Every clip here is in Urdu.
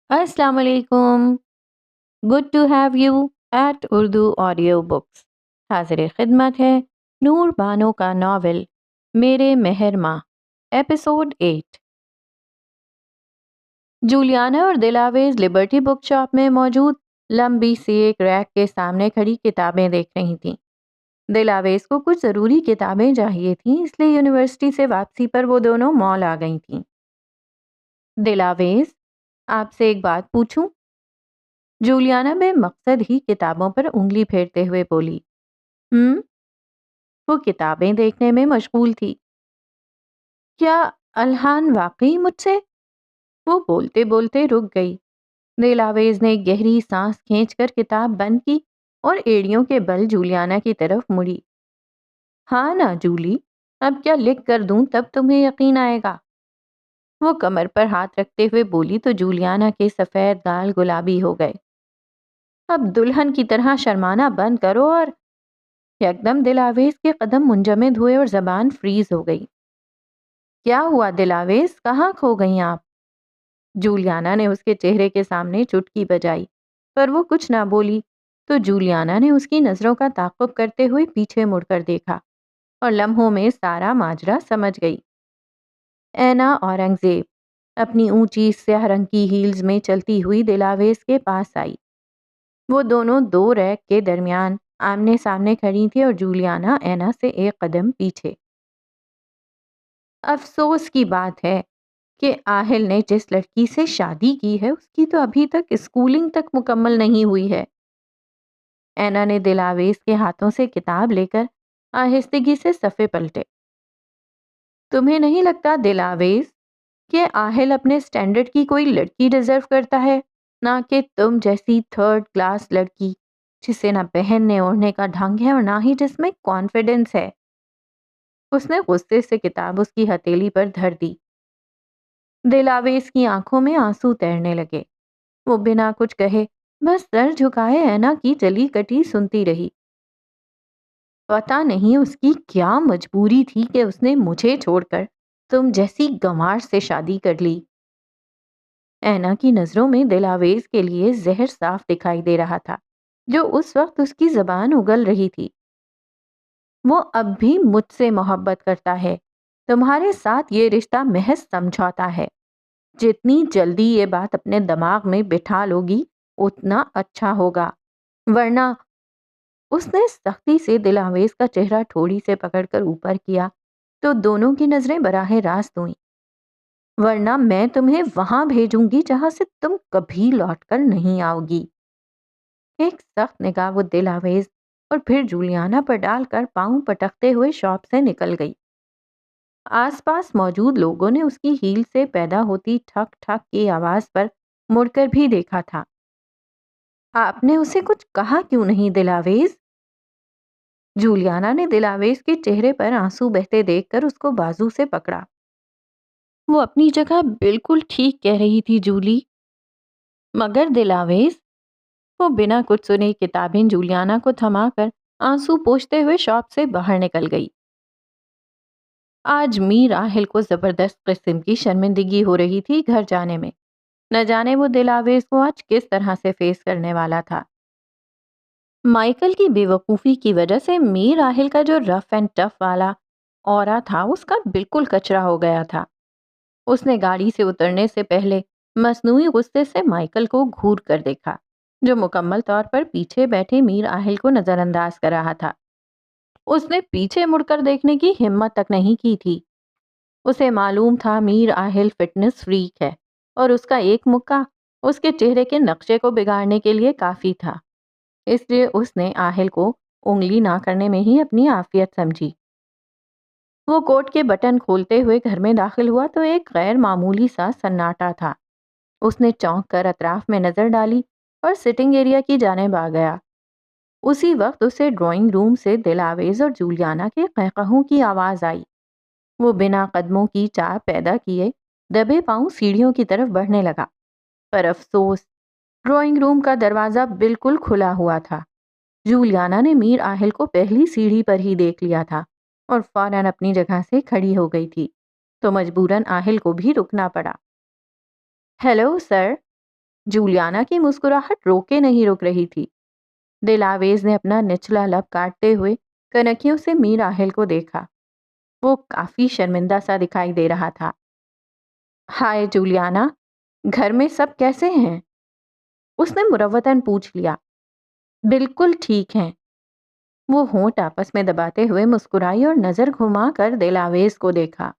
السلام علیکم. Good to have you at Urdu audio books. حاضر خدمت ہے نور بانو کا ناول میرے مہر ماں، ایپیسوڈ 8. جولیانا اور دلاویز لبرٹی بک شاپ میں موجود لمبی سی ایک ریک کے سامنے کھڑی کتابیں دیکھ رہی تھیں. دلاویز کو کچھ ضروری کتابیں چاہیے تھیں، اس لیے یونیورسٹی سے واپسی پر وہ دونوں مال آ گئی تھیں. دلاویز، آپ سے ایک بات پوچھوں؟ جولیانا بے مقصد ہی کتابوں پر انگلی پھیرتے ہوئے بولی. ہم؟ وہ کتابیں دیکھنے میں مشغول تھی. کیا الحان واقعی مجھ سے؟ وہ بولتے بولتے رک گئی. دلاویز نے گہری سانس کھینچ کر کتاب بند کی اور ایڑیوں کے بل جولیانا کی طرف مڑی. ہاں نا جولی، اب کیا لکھ کر دوں تب تمہیں یقین آئے گا؟ وہ کمر پر ہاتھ رکھتے ہوئے بولی تو جولیانا کے سفید گال گلابی ہو گئے. اب دلہن کی طرح شرمانا بند کرو. اور یکدم دلاویز کے قدم منجمد ہوئے اور زبان فریز ہو گئی. کیا ہوا دلاویز، کہاں کھو گئیں آپ؟ جولیانا نے اس کے چہرے کے سامنے چٹکی بجائی، پر وہ کچھ نہ بولی. تو جولیانا نے اس کی نظروں کا تعاقب کرتے ہوئے پیچھے مڑ کر دیکھا اور لمحوں میں سارا ماجرا سمجھ گئی. اینا اورنگزیب اپنی اونچی سیاہ رنگ کی ہیلز میں چلتی ہوئی دلاویز کے پاس آئی. وہ دونوں دو ریک کے درمیان آمنے سامنے کھڑی تھی اور جولیانا اینا سے ایک قدم پیچھے. افسوس کی بات ہے کہ آہل نے جس لڑکی سے شادی کی ہے اس کی تو ابھی تک اسکولنگ تک مکمل نہیں ہوئی ہے. اینا نے دلاویز کے ہاتھوں سے کتاب لے کر آہستگی سے صفحے پلٹے. تمہیں نہیں لگتا دلاویز کہ آہل اپنے سٹینڈرڈ کی کوئی لڑکی ڈیزرو کرتا ہے، نہ کہ تم جیسی تھرڈ کلاس لڑکی جسے نہ پہننے اوڑھنے کا ڈھنگ ہے اور نہ ہی جس میں کانفیڈنس ہے؟ اس نے غصے سے کتاب اس کی ہتھیلی پر دھر دی. دلاویز کی آنکھوں میں آنسو تیرنے لگے. وہ بنا کچھ کہے بس سر جھکائے اینا کی جلی کٹی سنتی رہی. پتہ نہیں اس کی کیا مجبوری تھی کہ اس نے مجھے چھوڑ کر تم جیسی گنوار سے شادی کر لی. اینا کی نظروں میں دلاویز کے لیے زہر صاف دکھائی دے رہا تھا جو اس وقت اس کی زبان اگل رہی تھی. وہ اب بھی مجھ سے محبت کرتا ہے. تمہارے ساتھ یہ رشتہ محض سمجھوتا ہے. جتنی جلدی یہ بات اپنے دماغ میں بٹھا لوگی اتنا اچھا ہوگا، ورنہ. اس نے سختی سے دلاویز کا چہرہ ٹھوڑی سے پکڑ کر اوپر کیا تو دونوں کی نظریں براہ راست ہوئیں. ورنہ میں تمہیں وہاں بھیجوں گی جہاں سے تم کبھی لوٹ کر نہیں آؤ گی. ایک سخت نگاہ وہ دلاویز اور پھر جولیانا پر ڈال کر پاؤں پٹکتے ہوئے شاپ سے نکل گئی. آس پاس موجود لوگوں نے اس کی ہیل سے پیدا ہوتی ٹھک ٹھک کی آواز پر مڑ کر بھی دیکھا تھا. آپ نے اسے کچھ کہا کیوں نہیں دلاویز؟ جولیانا نے دلاویز کے چہرے پر آنسو بہتے دیکھ کر اس کو بازو سے پکڑا. وہ اپنی جگہ بالکل ٹھیک کہہ رہی تھی جولی. مگر دلاویز، وہ بنا کچھ سنے کتابیں جولیانا کو تھما کر آنسو پوچھتے ہوئے شاپ سے باہر نکل گئی. آج میر آہل کو زبردست قسم کی شرمندگی ہو رہی تھی گھر جانے میں. نہ جانے وہ دلاویز کو آج کس طرح سے فیس کرنے والا تھا. مائیکل کی بے وقوفی کی وجہ سے میر آہل کا جو رف اینڈ ٹف والا اورا تھا اس کا بالکل کچرا ہو گیا تھا. اس نے گاڑی سے اترنے سے پہلے مصنوعی غصے سے مائیکل کو گھور کر دیکھا جو مکمل طور پر پیچھے بیٹھے میر آہل کو نظر انداز کر رہا تھا. اس نے پیچھے مڑ کر دیکھنے کی ہمت تک نہیں کی تھی. اسے معلوم تھا میر آہل فٹنس فریک ہے اور اس کا ایک مکہ اس کے چہرے کے نقشے کو بگاڑنے کے لیے کافی تھا. اس لیے اس نے آہل کو انگلی نہ کرنے میں ہی اپنی عافیت سمجھی. وہ کوٹ کے بٹن کھولتے ہوئے گھر میں داخل ہوا تو ایک غیر معمولی سا سناٹا تھا. اس نے چونک کر اطراف میں نظر ڈالی اور سٹنگ ایریا کی جانب آ گیا. اسی وقت اسے ڈرائنگ روم سے دلاویز اور جولیانا کے قہقہوں کی آواز آئی. وہ بنا قدموں کی چاہ پیدا کیے دبے پاؤں سیڑھیوں کی طرف بڑھنے لگا. پر افسوس ڈرائنگ روم کا دروازہ بالکل کھلا ہوا تھا. جولیانا نے میر آہل کو پہلی سیڑھی پر ہی دیکھ لیا تھا اور فوراً اپنی جگہ سے کھڑی ہو گئی تھی تو مجبوراً آہل کو بھی رکنا پڑا. Hello sir. جولیانا کی مسکراہٹ روکے نہیں رک رہی تھی۔ دلاویز نے اپنا نچلا لب کاٹتے ہوئے کنکیوں سے میر آہل کو دیکھا۔ وہ کافی شرمندہ سا دکھائی دے رہا تھا۔ ہائے جولیانا، گھر میں سب کیسے ہیں؟ اس نے مروتاً پوچھ لیا۔ بالکل ٹھیک ہیں۔ وہ ہونٹ آپس میں دباتے ہوئے مسکرائی اور نظر گھما کر دلاویز کو دیکھا۔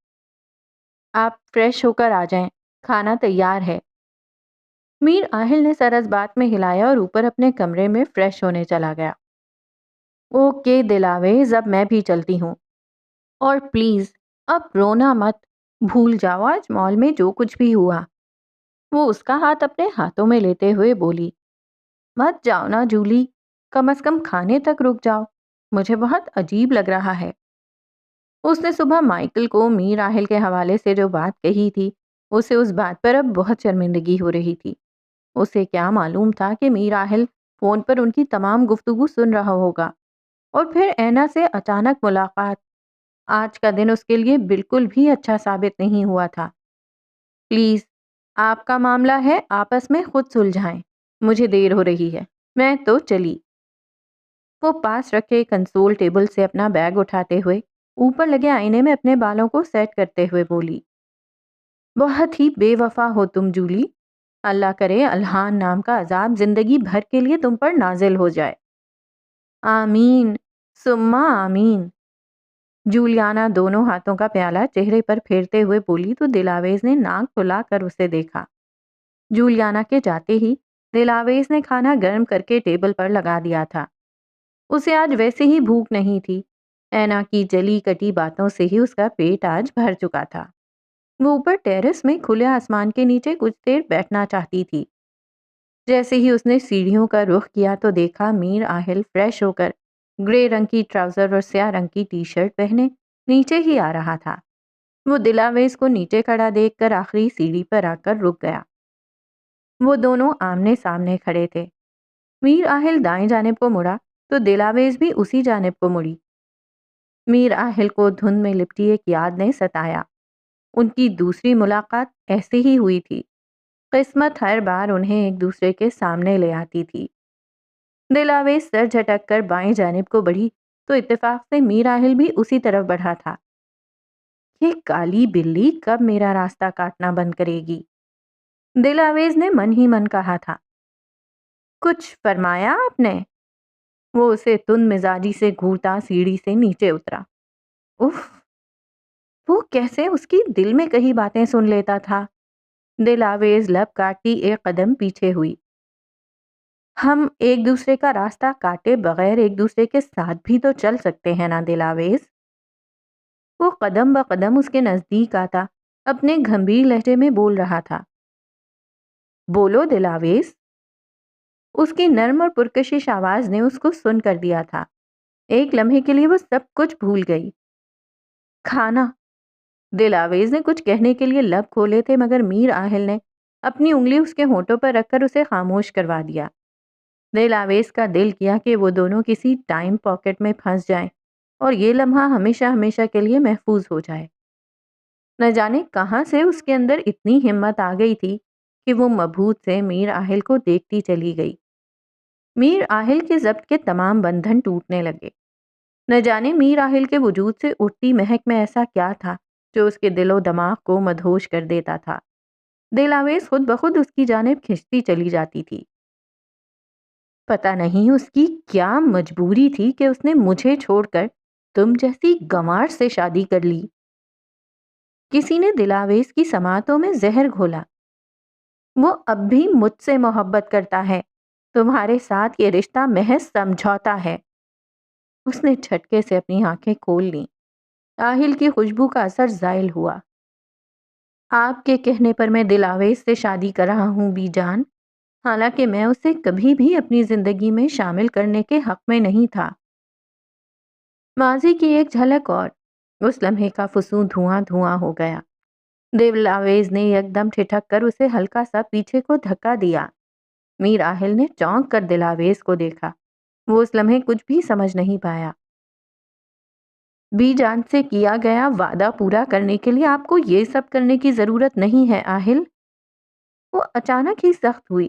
آپ فریش ہو کر آ جائیں، کھانا تیار ہے۔ میر آہل نے سر اس بات میں ہلایا اور اوپر اپنے کمرے میں فریش ہونے چلا گیا۔ اوکے دلاویز، اب میں بھی چلتی ہوں، اور پلیز اب رونا مت، بھول جاؤ آج مال میں جو کچھ بھی ہوا۔ وہ اس کا ہاتھ اپنے ہاتھوں میں لیتے ہوئے بولی۔ مت جاؤ نا جولی، کم از کم کھانے تک رک جاؤ، مجھے بہت عجیب لگ رہا ہے۔ اس نے صبح مائیکل کو میر آہل کے حوالے سے جو بات کہی تھی، اسے اس بات پر اب بہت شرمندگی ہو رہی تھی۔ اسے کیا معلوم تھا کہ میر آہل فون پر ان کی تمام گفتگو سن رہا ہوگا، اور پھر اینا سے اچانک ملاقات۔ آج کا دن اس کے لیے بالکل بھی اچھا ثابت نہیں ہوا تھا۔ پلیز، آپ کا معاملہ ہے، آپس میں خود سلجھائیں، مجھے دیر ہو رہی ہے، میں تو چلی۔ وہ پاس رکھے کنسول ٹیبل سے اپنا بیگ اٹھاتے ہوئے اوپر لگے آئینے میں اپنے بالوں کو سیٹ کرتے ہوئے بولی۔ بہت ہی بے وفا ہو تم جولی، اللہ کرے الہان نام کا عذاب زندگی بھر کے لیے تم پر نازل ہو جائے۔ آمین ثم آمین۔ جولیانا دونوں ہاتھوں کا پیالہ چہرے پر پھیرتے ہوئے بولی تو دلاویز نے ناک پھلا کر اسے دیکھا۔ جولیانا کے جاتے ہی دلاویز نے کھانا گرم کر کے ٹیبل پر لگا دیا تھا۔ اسے آج ویسے ہی بھوک نہیں تھی، اینا کی جلی کٹی باتوں سے ہی اس کا پیٹ آج بھر چکا تھا۔ وہ اوپر ٹیرس میں کھلے آسمان کے نیچے کچھ دیر بیٹھنا چاہتی تھی۔ جیسے ہی اس نے سیڑھیوں کا رخ کیا تو دیکھا میر آہل فریش ہو کر گرے رنگ کی ٹراؤزر اور سیاہ رنگ کی ٹی شرٹ پہنے نیچے ہی آ رہا تھا۔ وہ دلاویز کو نیچے کھڑا دیکھ کر آخری سیڑھی پر آ کر رک گیا۔ وہ دونوں آمنے سامنے کھڑے تھے۔ میر آہل دائیں جانب کو مڑا تو دلاویز بھی اسی جانب کو مڑی۔ میر آہل کو دھند میں لپٹی ایک یاد نے ستایا۔ ان کی دوسری ملاقات ایسے ہی ہوئی تھی۔ قسمت ہر بار انہیں ایک دوسرے کے سامنے لے آتی تھی۔ دلاویز سر جھٹک کر بائیں جانب کو بڑھی تو اتفاق سے میر آہل بھی اسی طرف بڑھا تھا۔ یہ کالی بلی کب میرا راستہ کاٹنا بند کرے گی؟ دلاویز نے من ہی من کہا تھا۔ کچھ فرمایا آپ نے؟ وہ اسے تند مزاجی سے گھورتا سیڑھی سے نیچے اترا۔ اف، وہ کیسے اس کی دل میں کہی باتیں سن لیتا تھا۔ دلاویز لب کاٹتی ایک قدم پیچھے ہوئی۔ ہم ایک دوسرے کا راستہ کاٹے بغیر ایک دوسرے کے ساتھ بھی تو چل سکتے ہیں نا دلاویز؟ وہ قدم بہ قدم اس کے نزدیک آتا اپنے گھمبیر لہجے میں بول رہا تھا۔ بولو دلاویز۔ اس کی نرم اور پرکشش آواز نے اس کو سن کر دیا تھا۔ ایک لمحے کے لیے وہ سب کچھ بھول گئی۔ کھانا۔ دلاویز نے کچھ کہنے کے لیے لب کھولے تھے مگر میر آہل نے اپنی انگلی اس کے ہونٹوں پر رکھ کر اسے خاموش کروا دیا۔ دلاویز کا دل کیا کہ وہ دونوں کسی ٹائم پاکٹ میں پھنس جائیں اور یہ لمحہ ہمیشہ ہمیشہ کے لیے محفوظ ہو جائے۔ نہ جانے کہاں سے اس کے اندر اتنی ہمت آ گئی تھی کہ وہ مبہوت سے میر آہل کو دیکھتی چلی گئی۔ میر آہل کے ضبط کے تمام بندھن ٹوٹنے لگے۔ نہ جانے میر آہل کے وجود سے اٹھتی مہک میں ایسا کیا تھا جو اس کے دل و دماغ کو مدہوش کر دیتا تھا۔ دلاویز خود بخود اس کی جانب کھنچتی چلی جاتی تھی۔ پتہ نہیں اس کی کیا مجبوری تھی کہ اس نے مجھے چھوڑ کر تم جیسی گنوار سے شادی کر لی۔ کسی نے دلاویز کی سماعتوں میں زہر گھولا۔ وہ اب بھی مجھ سے محبت کرتا ہے، تمہارے ساتھ یہ رشتہ محض سمجھوتا ہے۔ اس نے جھٹکے سے اپنی آنکھیں کھول لیں۔ آہل کی خوشبو کا اثر زائل ہوا۔ آپ کے کہنے پر میں دلاویز سے شادی کر رہا ہوں بی جان، حالانکہ میں اسے کبھی بھی اپنی زندگی میں شامل کرنے کے حق میں نہیں تھا۔ ماضی کی ایک جھلک اور اس لمحے کا فسوں دھواں دھواں ہو گیا۔ دلاویز نے یک دم ٹھٹک کر اسے ہلکا سا پیچھے کو دھکا دیا۔ میر آہل نے چونک کر دلاویز کو دیکھا۔ وہ اس لمحے کچھ بھی سمجھ نہیں پایا۔ بی جان سے کیا گیا وعدہ پورا کرنے کے لیے آپ کو یہ سب کرنے کی ضرورت نہیں ہے آہل۔ وہ اچانک ہی سخت ہوئی۔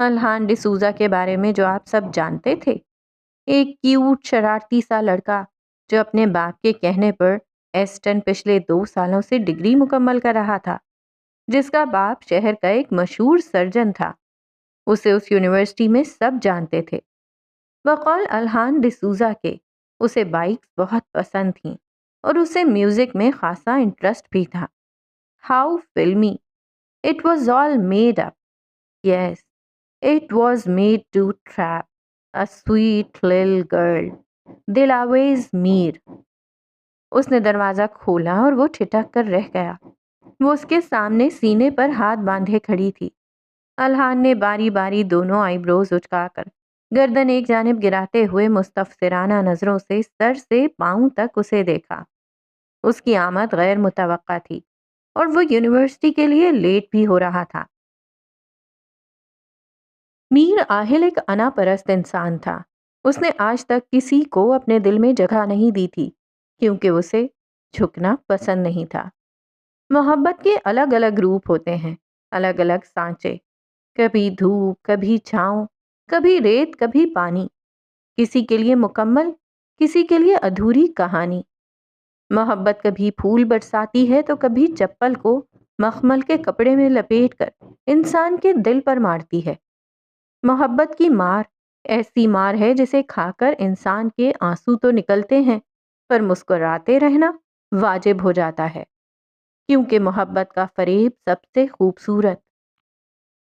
الحان ڈسوزا کے بارے میں جو آپ سب جانتے تھے، ایک کیوٹ شرارتی سا لڑکا جو اپنے باپ کے کہنے پر ایسٹن پچھلے 2 سالوں سے ڈگری مکمل کر رہا تھا، جس کا باپ شہر کا ایک مشہور سرجن تھا۔ اسے اس یونیورسٹی میں سب جانتے تھے۔ بقول الحان ڈسوزا کے اسے بائکس بہت پسند تھیں اور اسے میوزک میں خاصا انٹرسٹ بھی تھا۔ How filmy! It was all made up, yes it was made to trap a sweet لل گرل، دلاویز میر۔ اس نے دروازہ کھولا اور وہ ٹھٹک کر رہ گیا۔ وہ اس کے سامنے سینے پر ہاتھ باندھے کھڑی تھی۔ الحان نے باری باری دونوں آئی بروز اچکا کر گردن ایک جانب گراتے ہوئے مستفسرانہ نظروں سے سر سے پاؤں تک اسے دیکھا۔ اس کی آمد غیر متوقع تھی اور وہ یونیورسٹی کے لیے لیٹ بھی ہو رہا تھا۔ میر آہل ایک انا پرست انسان تھا۔ اس نے آج تک کسی کو اپنے دل میں جگہ نہیں دی تھی کیونکہ اسے جھکنا پسند نہیں تھا۔ محبت کے الگ الگ روپ ہوتے ہیں، الگ الگ سانچے، کبھی دھوپ، کبھی چھاؤں، کبھی ریت، کبھی پانی، کسی کے لیے مکمل، کسی کے لیے ادھوری کہانی۔ محبت کبھی پھول برساتی ہے تو کبھی چپل کو مخمل کے کپڑے میں لپیٹ کر انسان کے دل پر مارتی ہے۔ محبت کی مار ایسی مار ہے جسے کھا کر انسان کے آنسو تو نکلتے ہیں پر مسکراتے رہنا واجب ہو جاتا ہے، کیونکہ محبت کا فریب سب سے خوبصورت،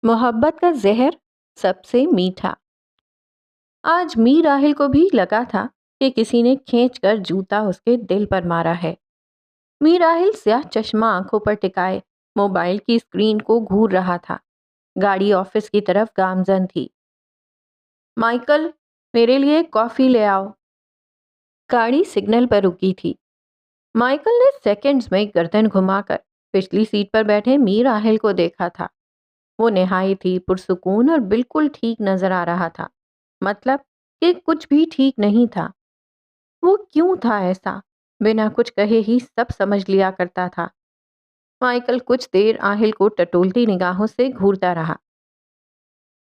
محبت کا زہر سب سے میٹھا۔ آج میر راہل کو بھی لگا تھا کہ کسی نے کھینچ کر جوتا اس کے دل پر مارا ہے۔ میر راہل سیاہ چشمہ آنکھوں پر ٹکائے موبائل کی اسکرین کو گھور رہا تھا۔ گاڑی آفس کی طرف گامزن تھی۔ مائیکل، میرے لیے کافی لے آؤ۔ گاڑی سگنل پر رکی تھی۔ مائیکل نے سیکنڈز میں گردن گھما کر پچھلی سیٹ پر بیٹھے میر راہل کو دیکھا تھا۔ وہ نہایت ہی پرسکون اور بالکل ٹھیک نظر آ رہا تھا، مطلب کہ کچھ بھی ٹھیک نہیں تھا۔ وہ کیوں تھا ایسا؟ بنا کچھ کہے ہی سب سمجھ لیا کرتا تھا۔ مائیکل کچھ دیر آہل کو ٹٹولتی نگاہوں سے گھورتا رہا۔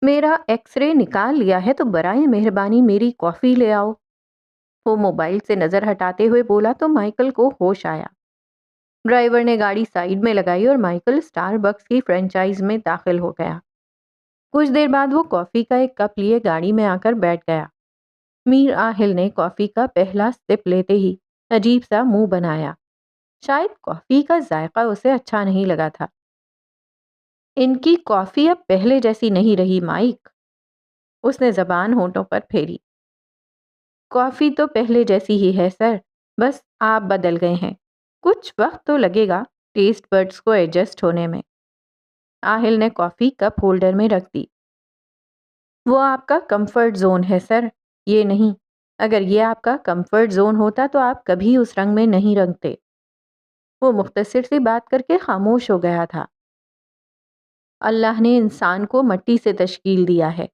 میرا ایکس رے نکال لیا ہے تو برائے مہربانی میری کافی لے آؤ۔ وہ موبائل سے نظر ہٹاتے ہوئے بولا تو مائیکل کو ہوش آیا۔ ڈرائیور نے گاڑی سائیڈ میں لگائی اور مائیکل اسٹار بکس کی فرینچائز میں داخل ہو گیا۔ کچھ دیر بعد وہ کافی کا ایک کپ لیے گاڑی میں آ کر بیٹھ گیا۔ میر آہل نے کافی کا پہلا سپ لیتے ہی عجیب سا منہ بنایا۔ شاید کافی کا ذائقہ اسے اچھا نہیں لگا تھا۔ ان کی کافی اب پہلے جیسی نہیں رہی مائک، اس نے زبان ہونٹوں پر پھیری۔ کافی تو پہلے جیسی ہی ہے سر، بس آپ بدل گئے ہیں، کچھ وقت تو لگے گا ٹیسٹ برڈز کو ایڈجسٹ ہونے میں۔ آہل نے کافی کپ ہولڈر میں رکھ دی۔ وہ آپ کا کمفرٹ زون ہے سر، یہ نہیں۔ اگر یہ آپ کا کمفرٹ زون ہوتا تو آپ کبھی اس رنگ میں نہیں رنگتے۔ وہ مختصر سی بات کر کے خاموش ہو گیا تھا۔ اللہ نے انسان کو مٹی سے تشکیل دیا ہے۔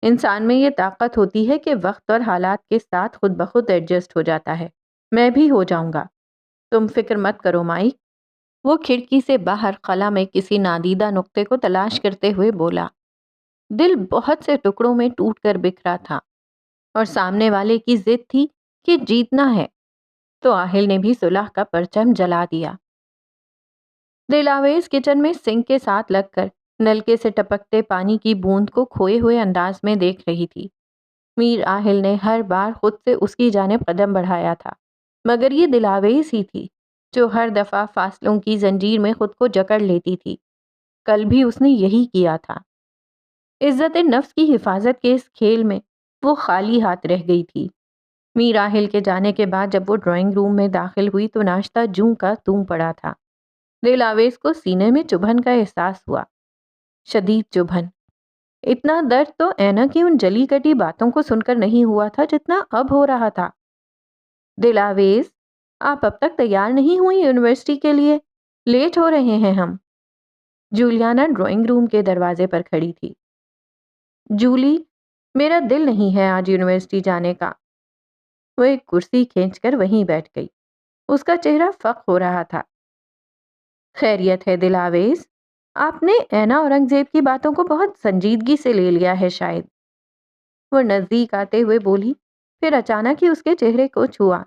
انسان میں یہ طاقت ہوتی ہے کہ وقت اور حالات کے ساتھ خود بخود ایڈجسٹ ہو جاتا ہے۔ میں بھی ہو جاؤں گا، تم فکر مت کرو مائک۔ وہ کھڑکی سے باہر خلا میں کسی نادیدہ نقطے کو تلاش کرتے ہوئے بولا۔ دل بہت سے ٹکڑوں میں ٹوٹ کر بکھرا تھا اور سامنے والے کی ضد تھی کہ جیتنا ہے، تو آہل نے بھی صلح کا پرچم جلا دیا۔ دلاویز کچن میں سنک کے ساتھ لگ کر نلکے سے ٹپکتے پانی کی بوند کو کھوئے ہوئے انداز میں دیکھ رہی تھی۔ میر آہل نے ہر بار خود سے اس کی جانب قدم بڑھایا تھا، مگر یہ دلاویز ہی تھی جو ہر دفعہ فاصلوں کی زنجیر میں خود کو جکڑ لیتی تھی۔ کل بھی اس نے یہی کیا تھا۔ عزت نفس کی حفاظت کے اس کھیل میں وہ خالی ہاتھ رہ گئی تھی۔ میر آہل کے جانے کے بعد جب وہ ڈرائنگ روم میں داخل ہوئی تو ناشتہ جوں کا توں پڑا تھا۔ دلاویز کو سینے میں چبھن کا احساس ہوا، شدید چبھن۔ اتنا درد تو اینا کی ان جلی کٹی باتوں کو سن کر نہیں ہوا تھا جتنا اب ہو رہا تھا۔ دلاویز، آپ اب تک تیار نہیں ہوئی یونیورسٹی کے لیے؟ لیٹ ہو رہے ہیں ہم۔ جولیانا ڈرائنگ روم کے دروازے پر کھڑی تھی۔ جولی، میرا دل نہیں ہے آج یونیورسٹی جانے کا۔ وہ ایک کرسی کھینچ کر وہیں بیٹھ گئی۔ اس کا چہرہ فق ہو رہا تھا۔ خیریت ہے دلاویز؟ آپ نے اینا اورنگزیب کی باتوں کو بہت سنجیدگی سے لے لیا ہے شاید، وہ نزدیک آتے ہوئے بولی، پھر اچانک ہی اس کے چہرے کو چھوا۔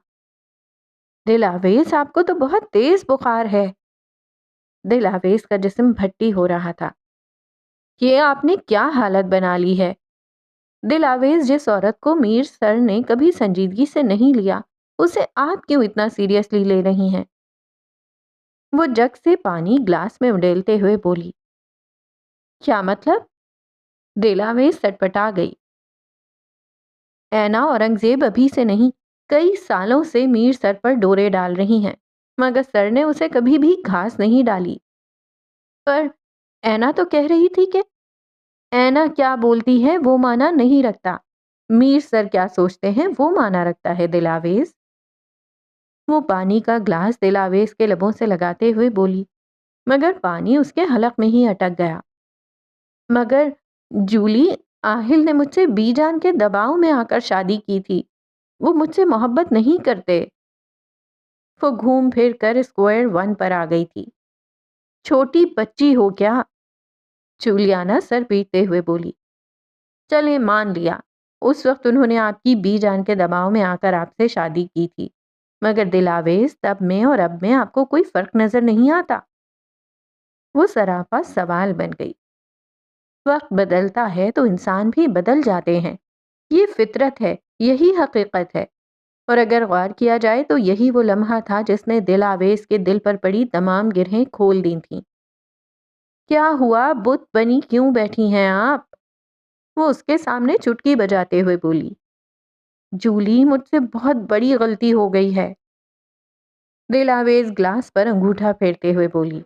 دل آویز، آپ کو تو بہت تیز بخار ہے۔ دل آویز کا جسم بھٹی ہو رہا تھا۔ یہ آپ نے کیا حالت بنا لی ہے؟ دل آویز، جس عورت کو میر سر نے کبھی سنجیدگی سے نہیں لیا، اسے آپ کیوں اتنا سیریسلی لے رہی ہیں؟ وہ جگ سے پانی گلاس میں اڈیلتے ہوئے بولی۔ کیا مطلب؟ دل آویز سٹپٹا گئی۔ اینا اورنگزیب ابھی سے نہیں، کئی سالوں سے میر سر پر ڈورے ڈال رہی ہیں، مگر سر نے اسے کبھی بھی گھاس نہیں ڈالی۔ پر اینا تو کہہ رہی تھی کہ… اینا کیا بولتی ہے وہ معنی نہیں رکھتا، میر سر کیا سوچتے ہیں وہ معنی رکھتا ہے دل آویز۔ وہ پانی کا گلاس دل آویز کے لبوں سے لگاتے ہوئے بولی، مگر پانی اس کے حلق میں ہی اٹک گیا۔ مگر جولی، آہل نے مجھ سے بی جان کے دباؤ میں آ کر شادی کی تھی، وہ مجھ سے محبت نہیں کرتے۔ وہ گھوم پھر کر اسکوائر 1 پر آ گئی تھی۔ چھوٹی بچی ہو کیا؟ جولیانا سر پیٹتے ہوئے بولی۔ چلیں مان لیا، اس وقت انہوں نے آپ کی بی جان کے دباؤ میں آ کر آپ سے شادی کی تھی، مگر دل آویز، تب میں اور اب میں آپ کو کوئی فرق نظر نہیں آتا؟ وہ سراپا سوال بن گئی۔ وقت بدلتا ہے تو انسان بھی بدل جاتے ہیں، یہ فطرت ہے، یہی حقیقت ہے، اور اگر غور کیا جائے تو یہی وہ لمحہ تھا جس نے دل آویز کے دل پر پڑی تمام گرہیں کھول دی تھیں۔ کیا ہوا، بت بنی کیوں بیٹھی ہیں آپ؟ وہ اس کے سامنے چٹکی بجاتے ہوئے بولی۔ جولی، مجھ سے بہت بڑی غلطی ہو گئی ہے۔ دل آویز گلاس پر انگوٹھا پھیرتے ہوئے بولی۔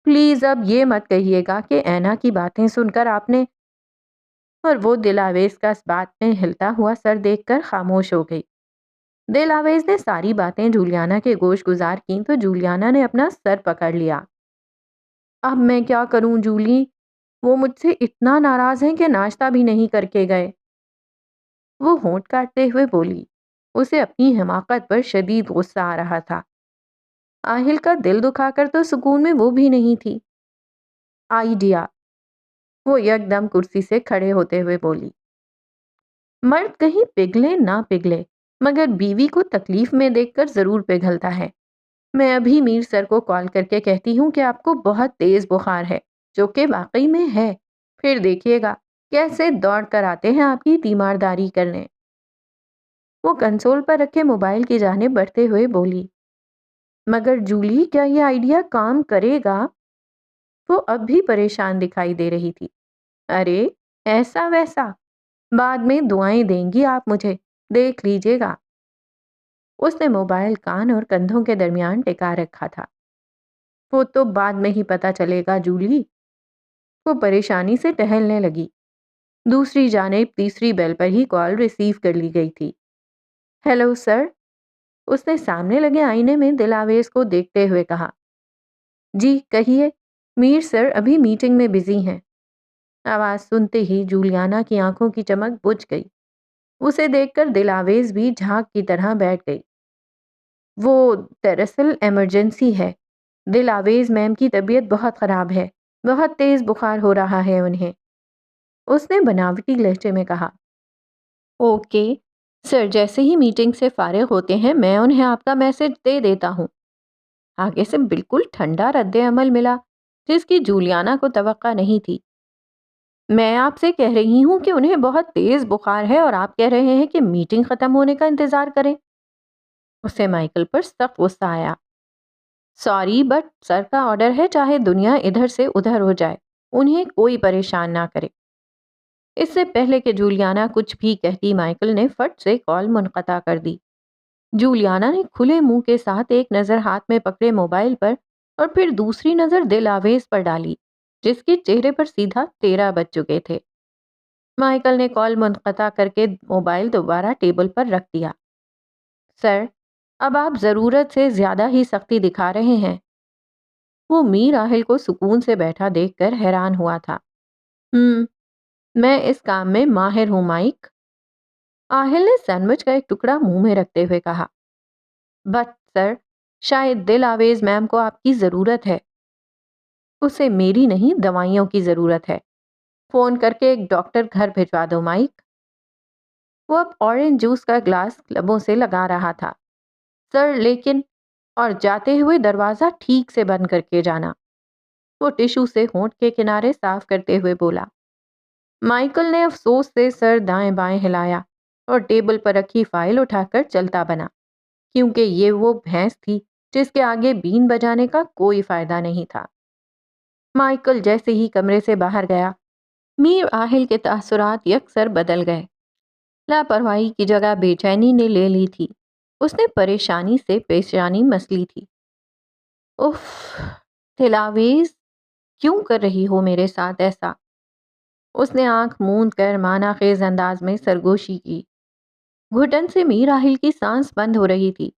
پلیز اب یہ مت کہیے گا کہ اینا کی باتیں سن کر آپ نے… اور وہ دل آویز کا اس بات میں ہلتا ہوا سر دیکھ کر خاموش ہو گئی۔ دل آویز نے ساری باتیں جولیانا کے گوش گزار کیں تو جولیانا نے اپنا سر پکڑ لیا۔ اب میں کیا کروں جولی؟ وہ مجھ سے اتنا ناراض ہیں کہ ناشتہ بھی نہیں کر کے گئے۔ وہ ہونٹ کاٹتے ہوئے بولی۔ اسے اپنی حماقت پر شدید غصہ آ رہا تھا۔ آہل کا دل دکھا کر تو سکون میں وہ بھی نہیں تھی۔ آئیڈیا! وہ یکدم کرسی سے کھڑے ہوتے ہوئے بولی۔ مرد کہیں پگھلے نہ پگھلے، مگر بیوی کو تکلیف میں دیکھ کر ضرور پگھلتا ہے۔ میں ابھی میر سر کو کال کر کے کہتی ہوں کہ آپ کو بہت تیز بخار ہے، جو کہ واقعی میں ہے، پھر دیکھیے گا کیسے دوڑ کر آتے ہیں آپ کی تیمارداری کرنے۔ وہ کنسول پر رکھے موبائل کی جانب بڑھتے ہوئے بولی۔ مگر جولی، کیا یہ آئیڈیا کام کرے گا؟ وہ اب بھی پریشان دکھائی دے رہی تھی۔ ارے ایسا ویسا، بعد میں دعائیں دیں گی آپ مجھے، دیکھ لیجیے گا۔ اس نے موبائل کان اور کندھوں کے درمیان ٹکا رکھا تھا۔ وہ تو بعد میں ہی پتا چلے گا جولی۔ وہ پریشانی سے ٹہلنے لگی۔ دوسری جانب تیسری بیل پر ہی کال ریسیو کر لی گئی تھی۔ ہیلو سر، اس نے سامنے لگے آئینے میں دل آویز کو دیکھتے ہوئے کہا۔ جی کہیے، میر سر ابھی میٹنگ میں بزی ہیں۔ آواز سنتے ہی جولیانا کی آنکھوں کی چمک بجھ گئی۔ اسے دیکھ کر دل آویز بھی جھانک کی طرح بیٹھ گئی۔ وہ دراصل ایمرجنسی ہے، دل آویز میم کی طبیعت بہت خراب ہے، بہت تیز بخار ہو رہا ہے انہیں، اس نے بناوٹی لہجے میں کہا۔ اوکے سر، جیسے ہی میٹنگ سے فارغ ہوتے ہیں میں انہیں آپ کا میسج دے دیتا ہوں۔ آگے سے بالکل ٹھنڈا رد عمل ملا، جس کی جولیانا کو توقع نہیں تھی۔ میں آپ سے کہہ رہی ہوں کہ انہیں بہت تیز بخار ہے اور آپ کہہ رہے ہیں کہ میٹنگ ختم ہونے کا انتظار کریں۔ اسے مائیکل پر سخت غصہ آیا۔ سوری بٹ سر کا آرڈر ہے، چاہے دنیا ادھر سے ادھر ہو جائے، انہیں کوئی پریشان نہ کرے۔ اس سے پہلے کہ جولیانا کچھ بھی کہتی، مائیکل نے فٹ سے کال منقطع کر دی۔ جولیانا نے کھلے منہ کے ساتھ ایک نظر ہاتھ میں پکڑے موبائل پر اور پھر دوسری نظر دل آویز پر ڈالی، جس کے چہرے پر سیدھا 13 بج چکے تھے۔ مائیکل نے کال منقطع کر کے موبائل دوبارہ ٹیبل پر رکھ دیا۔ سر، اب آپ ضرورت سے زیادہ ہی سختی دکھا رہے ہیں۔ وہ میر آہل کو سکون سے بیٹھا دیکھ کر حیران ہوا تھا۔ میں اس کام میں ماہر ہوں مائک، آہل نے سینڈوچ کا ایک ٹکڑا منہ میں رکھتے ہوئے کہا۔ بٹ سر، شاید دل آویز میم کو آپ کی ضرورت ہے۔ اسے میری نہیں دوائیوں کی ضرورت ہے. فون کر کے ایک ڈاکٹر گھر بھجوا دو مائک. وہ اب اورنج جوس کا گلاس لبوں سے لگا رہا تھا. سر لیکن، اور جاتے ہوئے دروازہ ٹھیک سے بند کر کے جانا. وہ ٹشو سے ہونٹ کے کنارے صاف کرتے ہوئے بولا. مائیکل نے افسوس سے سر دائیں بائیں ہلایا اور ٹیبل پر رکھی فائل اٹھا کر چلتا بنا، کیونکہ یہ وہ بھینس تھی جس کے آگے بین بجانے کا کوئی فائدہ نہیں تھا. مائیکل جیسے ہی کمرے سے باہر گیا، میر آہل کے تاثرات یکسر بدل گئے. لاپرواہی کی جگہ بے چینی نے لے لی تھی. اس نے پریشانی سے پیشانی مسلی تھی. اف، دلاویز، کیوں کر رہی ہو میرے ساتھ ایسا؟ اس نے آنکھ موند کر معنی خیز انداز میں سرگوشی کی. گھٹن سے میر آہل کی سانس بند ہو رہی تھی.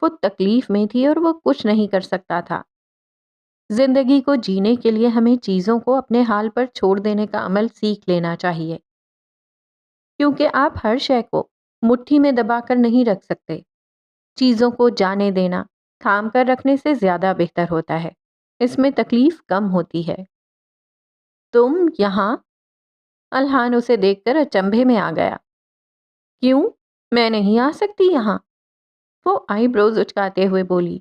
وہ تکلیف میں تھی اور وہ کچھ نہیں کر سکتا تھا. زندگی کو جینے کے لیے ہمیں چیزوں کو اپنے حال پر چھوڑ دینے کا عمل سیکھ لینا چاہیے، کیونکہ آپ ہر شے کو مٹھی میں دبا کر نہیں رکھ سکتے. چیزوں کو جانے دینا تھام کر رکھنے سے زیادہ بہتر ہوتا ہے. اس میں تکلیف کم ہوتی ہے. تم یہاں؟ الحان اسے دیکھ کر اچنبھے میں آ گیا. کیوں؟ میں نہیں آ سکتی یہاں؟ وہ آئی بروز اچکاتے ہوئے بولی.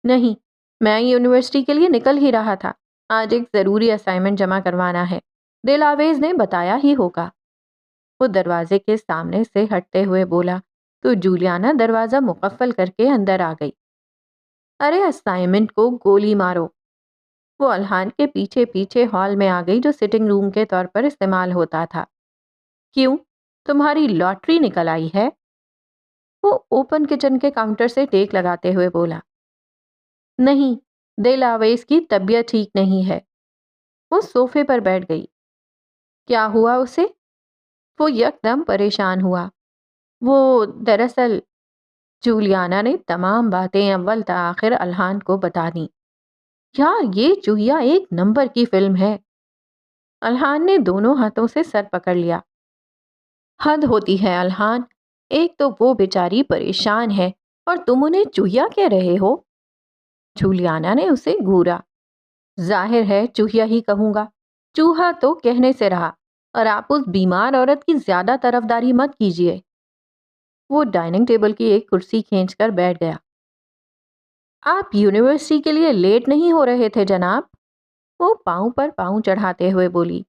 نہیں، میں یونیورسٹی کے لیے نکل ہی رہا تھا. آج ایک ضروری اسائنمنٹ جمع کروانا ہے. دل آویز نے بتایا ہی ہوگا. وہ دروازے کے سامنے سے ہٹتے ہوئے بولا تو جولیانا دروازہ مقفل کر کے اندر آ گئی. ارے اسائنمنٹ کو گولی مارو. وہ الحان کے پیچھے پیچھے ہال میں آ گئی جو سٹنگ روم کے طور پر استعمال ہوتا تھا. کیوں؟ تمہاری لاٹری نکل آئی ہے؟ وہ اوپن کچن کے کاؤنٹر سے ٹیک لگاتے ہوئے بولا. نہیں، دل آویز کی طبیعت ٹھیک نہیں ہے. وہ صوفے پر بیٹھ گئی. کیا ہوا اسے؟ وہ یکدم پریشان ہوا. وہ دراصل، جولیانا نے تمام باتیں اول تا آخر الحان کو بتا دیں. یار یہ چوہیا ایک نمبر کی فلم ہے. الحان نے دونوں ہاتھوں سے سر پکڑ لیا. حد ہوتی ہے الحان، ایک تو وہ بیچاری پریشان ہے اور تم انہیں چوہیا کہہ رہے ہو. جولیانا نے اسے گھورا. ظاہر ہے چوہیا ہی کہوں گا. چوہا تو کہنے سے رہا، اور آپ اس بیمار عورت کی زیادہ طرفداری مت کیجیے. وہ ڈائننگ ٹیبل کی ایک کرسی کھینچ کر بیٹھ گیا. آپ یونیورسٹی کے لیے لیٹ نہیں ہو رہے تھے جناب؟ وہ پاؤں پر پاؤں چڑھاتے ہوئے بولی.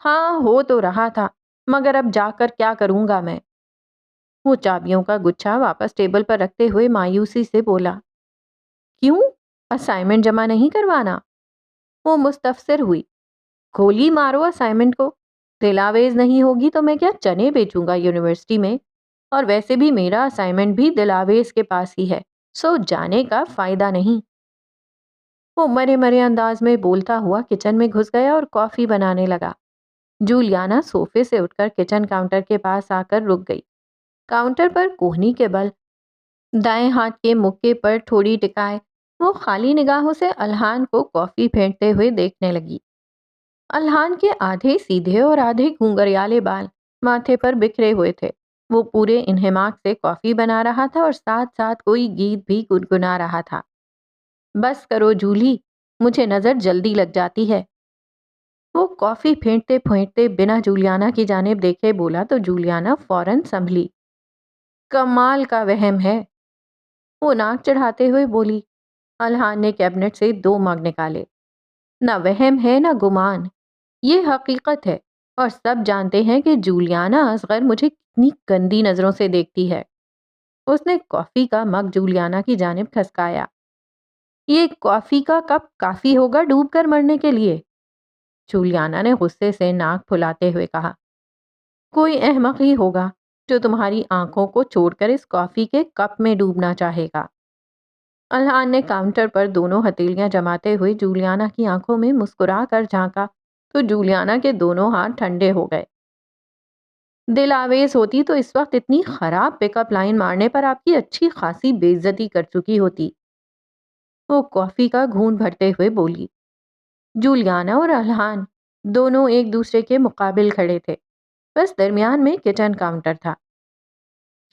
ہاں ہو تو رہا تھا، مگر اب جا کر کیا کروں گا میں؟ وہ چابیوں کا گچھا واپس ٹیبل پر رکھتے ہوئے مایوسی سے بولا. کیوں؟ اسائنمنٹ جمع نہیں کروانا؟ وہ مستفسر ہوئی. گولی مارو اسائنمنٹ کو. دلاویز نہیں ہوگی تو میں کیا چنے بیچوں گا یونیورسٹی میں؟ اور ویسے بھی میرا اسائنمنٹ بھی دلاویز کے پاس ہی ہے، سو جانے کا فائدہ نہیں. وہ مرے مرے انداز میں بولتا ہوا کچن میں گھس گیا اور کافی بنانے لگا. جولیانا صوفے سے اٹھ کر کچن کاؤنٹر کے پاس آ کر رک گئی. کاؤنٹر پر کوہنی کے بل دائیں ہاتھ کے مکے پر تھوڑی ٹکائے وہ خالی نگاہوں سے الحان کو کافی پھینکتے ہوئے دیکھنے لگی. الحان کے آدھے سیدھے اور آدھے گھنگریالے بال ماتھے پر بکھرے ہوئے تھے. وہ پورے انہماک سے کافی بنا رہا تھا اور ساتھ ساتھ کوئی گیت بھی گنگنا رہا تھا. بس کرو جولی، مجھے نظر جلدی لگ جاتی ہے. وہ کافی پھینکتے پھینکتے بنا جولیانا کی جانب دیکھے بولا تو جولیانا فوراً سنبھلی. کمال کا وہم ہے. وہ ناک چڑھاتے ہوئے بولی. الحان نے کیبنٹ سے 2 مگ نکالے. نہ وہم ہے نہ گمان، یہ حقیقت ہے، اور سب جانتے ہیں کہ جولیانا اصغر مجھے کتنی گندی نظروں سے دیکھتی ہے. اس نے کافی کا مگ جولیانا کی جانب کھسکایا. یہ کافی کا کپ کافی ہوگا ڈوب کر مرنے کے لیے؟ جولیانا نے غصے سے ناک پھلاتے ہوئے کہا. کوئی احمق ہی ہوگا جو تمہاری آنکھوں کو چھوڑ کر اس کافی کے کپ میں ڈوبنا چاہے گا. الحان نے کاؤنٹر پر دونوں ہتھیلیاں جماتے ہوئے جولیانا کی آنکھوں میں مسکرا کر جھانکا تو جولیانا کے دونوں ہاتھ ٹھنڈے ہو گئے. دل آویز ہوتی تو اس وقت اتنی خراب پک اپ لائن مارنے پر آپ کی اچھی خاصی بے عزتی کر چکی ہوتی. وہ کافی کا گھون بھرتے ہوئے بولی. جولیانا اور الحان دونوں ایک دوسرے کے مقابل کھڑے تھے. بس درمیان میں کچن کاؤنٹر تھا.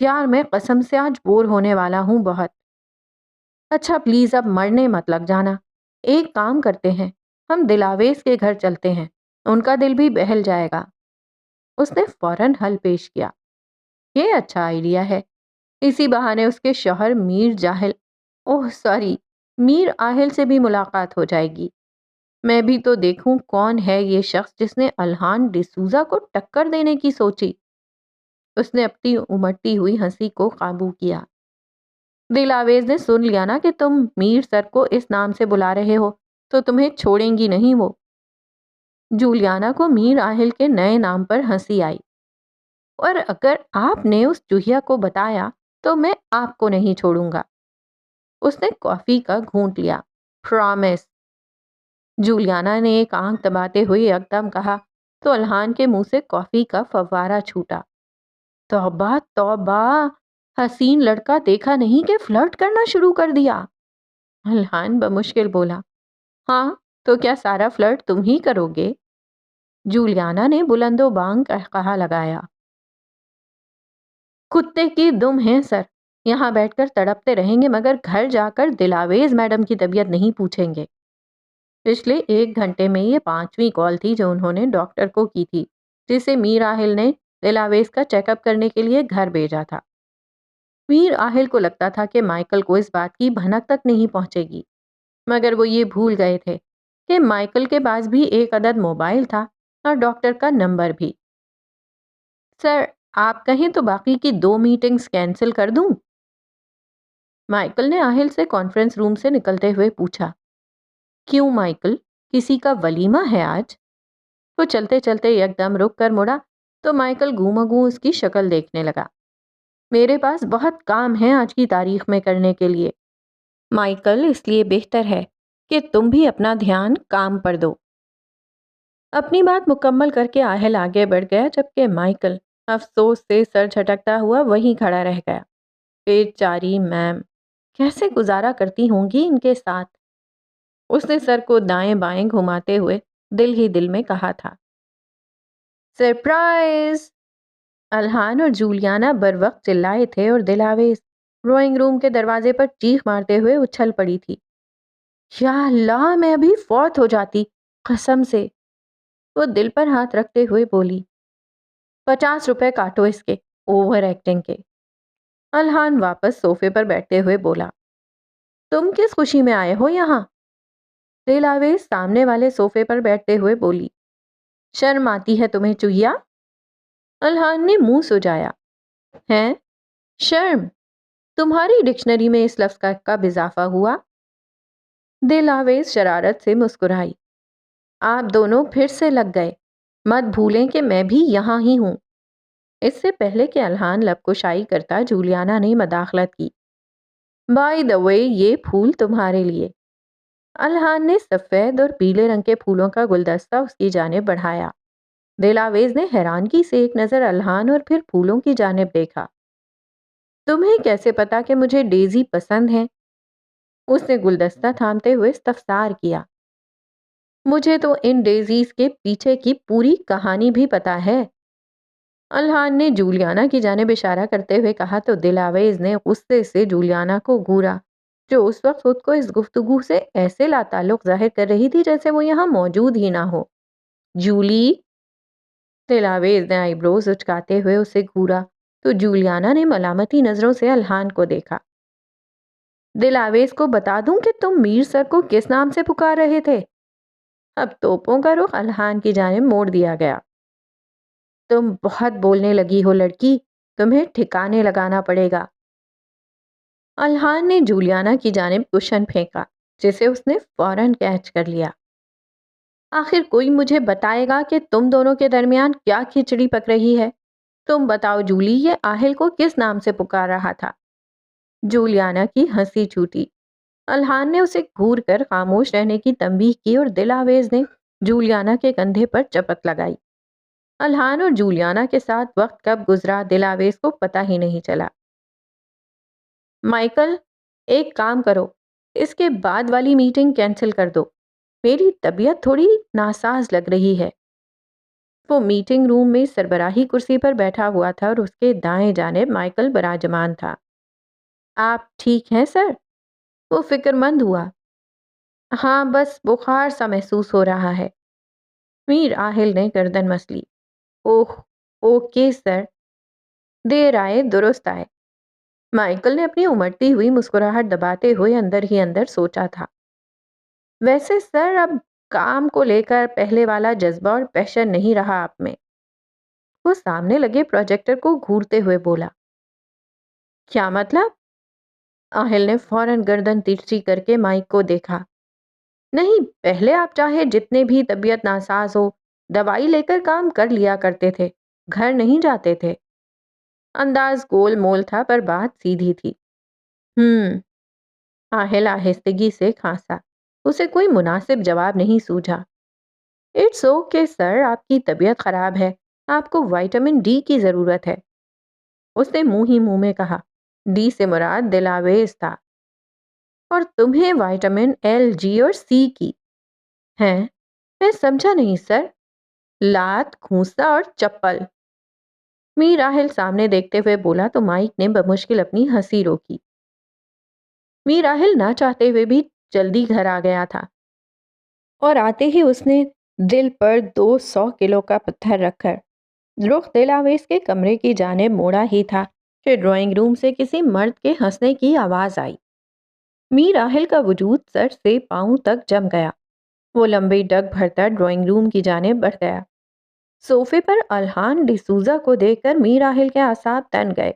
یار میں قسم سے آج بور ہونے والا ہوں بہت. اچھا پلیز اب مرنے مت لگ جانا. ایک کام کرتے ہیں، ہم دلاویز کے گھر چلتے ہیں، ان کا دل بھی بہل جائے گا۔ اس نے فوراً حل پیش کیا۔ یہ اچھا آئیڈیا ہے، اسی بہانے اس کے شوہر میر آہل سے بھی ملاقات ہو جائے گی۔ میں بھی تو دیکھوں کون ہے یہ شخص جس نے الہان ڈسوزا کو ٹکر دینے کی سوچی۔ اس نے اپنی امٹتی ہوئی ہنسی کو قابو کیا۔ دلاویز نے سن لیا نا کہ تم میر سر کو اس نام سے بلا رہے ہو تو تمہیں چھوڑیں گی نہیں وہ۔ جولیانا کو میر آہل کے نئے نام پر ہنسی آئی۔ اور اگر آپ نے اس چوہیا کو بتایا تو میں آپ کو نہیں چھوڑوں گا۔ اس نے کافی کا گھونٹ لیا۔ پرامس۔ جولیانا نے ایک آنکھ دباتے ہوئے یکدم کہا تو الہان کے منہ سے کافی کا فوارہ چھوٹا۔ توبہ توبہ، حسین لڑکا دیکھا نہیں کہ فلرٹ کرنا شروع کر دیا۔ الہان بمشکل بولا، ہاں تو کیا سارا فلرٹ تم ہی کرو گے؟ جولیانا نے بلند و بانگ کہا لگایا، کتے کی دم ہیں سر، یہاں بیٹھ کر تڑپتے رہیں گے مگر گھر جا کر دلاویز میڈم کی طبیعت نہیں پوچھیں گے۔ پچھلے 1 گھنٹے میں یہ 5ویں کال تھی جو انہوں نے ڈاکٹر کو کی تھی، جسے میر آہل نے دلاویز کا چیک اپ کرنے کے لیے گھر بھیجا تھا۔ میر آہل کو لگتا تھا کہ مائیکل کو اس بات کی بھنک تک نہیں پہنچے گی، مگر وہ یہ بھول گئے تھے کہ مائیکل کے پاس بھی ایک عدد موبائل تھا اور ڈاکٹر کا نمبر بھی۔ سر، آپ کہیں تو باقی کی 2 میٹنگز کینسل کر دوں؟ مائیکل نے آہل سے کانفرنس روم سے نکلتے ہوئے پوچھا۔ کیوں مائیکل، کسی کا ولیمہ ہے آج؟ وہ چلتے چلتے یکدم رک کر مڑا تو مائیکل گوں مگوں اس کی شکل دیکھنے لگا۔ میرے پاس بہت کام ہے آج کی تاریخ میں کرنے کے لیے۔ مائیکل، اس لیے بہتر ہے کہ تم بھی اپنا دھیان کام پر دو۔ اپنی بات مکمل کر کے آہل آگے بڑھ گیا جبکہ مائیکل افسوس سے سر جھٹکتا ہوا وہیں کھڑا رہ گیا۔ پیٹ چاری میم، کیسے گزارا کرتی ہوں گی ان کے ساتھ؟ اس نے سر کو دائیں بائیں گھماتے ہوئے دل ہی دل میں کہا تھا۔ سرپرائز! الہان اور جولیانا بر وقت چلائے تھے اور دلاویز ڈرائنگ روم کے دروازے پر چیخ مارتے ہوئے اچھل پڑی تھی۔ یا اللہ، میں ابھی فوت ہو جاتی قسم سے۔ وہ دل پر ہاتھ رکھتے ہوئے بولی، 50 روپے کاٹو اس کے اوور ایکٹنگ کے۔ الہان واپس صوفے پر بیٹھتے ہوئے بولا، تم کس خوشی میں آئے ہو یہاں؟ دلاویز سامنے والے صوفے پر بیٹھتے ہوئے بولی، شرم آتی ہے تمہیں چوہیا؟ الہان نے منہ سجایا، ہیں شرم؟ تمہاری ڈکشنری میں اس لفظ کا کب اضافہ ہوا؟ دلاویز شرارت سے مسکرائی، آپ دونوں پھر سے لگ گئے، مت بھولیں کہ میں بھی یہاں ہی ہوں۔ اس سے پہلے کہ الہان لب کشائی کرتا جولیانا نے مداخلت کی، بائی دا وے یہ پھول تمہارے لیے۔ الہان نے سفید اور پیلے رنگ کے پھولوں کا گلدستہ اس کی جانب بڑھایا۔ دلاویز نے حیرانگی سے ایک نظر الہان اور پھر پھولوں کی جانب دیکھا۔ تمہیں کیسے پتا کہ مجھے ڈیزی پسند ہے؟ اس نے گلدستہ تھامتے ہوئے استفسار کیا۔ مجھے تو ان ڈیزیز کے پیچھے کی پوری کہانی بھی پتا ہے۔ الہان نے جولیانا کی جانب اشارہ کرتے ہوئے کہا تو دلاویز نے غصے سے جولیانا کو گھورا جو اس وقت خود کو اس گفتگو سے ایسے لا تعلق ظاہر کر رہی تھی جیسے وہ یہاں موجود ہی نہ ہو۔ جولی! دلاویز نے آئی بروز اچکاتے ہوئے اسے گھورا تو جولیانا نے ملامتی نظروں سے الہان کو دیکھا۔ دلاویز کو بتا دوں کہ تم میر سر کو کس نام سے پکار رہے تھے؟ اب توپوں کا رخ الہان کی جانب موڑ دیا گیا۔ تم بہت بولنے لگی ہو لڑکی، تمہیں ٹھکانے لگانا پڑے گا۔ الہان نے جولیانا کی جانب کشن پھینکا جسے اس نے فوراً کیچ کر لیا۔ آخر کوئی مجھے بتائے گا کہ تم دونوں کے درمیان کیا کھچڑی پک رہی ہے؟ تم بتاؤ جولی، یہ آہل کو کس نام سے پکار رہا تھا؟ جولیانا کی ہنسی چھوٹی۔ الہان نے اسے گھور کر خاموش رہنے کی تنبیہ کی اور دلاویز نے جولیانا کے کندھے پر چپت لگائی۔ الہان اور جولیانا کے ساتھ وقت کب گزرا دلاویز کو پتہ ہی نہیں چلا۔ مائیکل، ایک کام کرو، اس کے بعد والی میٹنگ کینسل کر دو، میری طبیعت تھوڑی ناساز لگ رہی ہے۔ وہ میٹنگ روم میں سربراہی کرسی پر بیٹھا ہوا تھا اور اس کے دائیں جانب مائیکل براجمان تھا۔ آپ ٹھیک ہیں سر؟ وہ فکر مند ہوا۔ ہاں بس بخار سا محسوس ہو رہا ہے۔ میر آہل نے گردن مسلی۔ اوہ، اوکے سر، دیر آئے درست آئے۔ مائیکل نے اپنی امڑتی ہوئی مسکراہٹ دباتے ہوئے اندر ہی اندر سوچا تھا، ویسے سر اب کام کو لے کر پہلے والا جذبہ اور پیشن نہیں رہا آپ میں۔ وہ سامنے لگے پروجیکٹر کو گھورتے ہوئے بولا۔ کیا مطلب؟ آہل نے فوراً گردن ترچھی کر کے مائک کو دیکھا۔ نہیں، پہلے آپ چاہے جتنے بھی طبیعت ناساز ہو دوائی لے کر کام کر لیا کرتے تھے، گھر نہیں جاتے تھے۔ انداز گول مول تھا پر بات سیدھی تھی۔ آہل آہستگی سے کھانسا۔ اسے کوئی مناسب جواب نہیں سوجھا۔ اٹس اوکے سر، آپ کی طبیعت خراب ہے، آپ کو وائٹامن ڈی کی ضرورت ہے۔ اس نے منہ ہی منہ میں کہا۔ ڈی سے مراد دلاویز تھا۔ اور تمہیں وائٹامن ایل، جی اور سی کی ہیں؟ میں سمجھا نہیں سر۔ لات، کھونسا اور چپل۔ میر آہل سامنے دیکھتے ہوئے بولا تو مائک نے بمشکل اپنی ہنسی روکی۔ میر آہل نہ چاہتے ہوئے بھی جلدی گھر آ گیا تھا اور آتے ہی اس نے دل پر 200 کلو کا پتھر رکھ کر رخ دلاویز کے کمرے کی جانب موڑا ہی تھا کہ ڈرائنگ روم سے کسی مرد کے ہنسنے کی آواز آئی۔ میر آہل کا وجود سر سے پاؤں تک جم گیا۔ وہ لمبی ڈگ بھرتا ڈرائنگ روم کی جانب بڑھ گیا۔ صوفے پر الحان ڈسوزا کو دیکھ کر میر آہل کے اعصاب تن گئے۔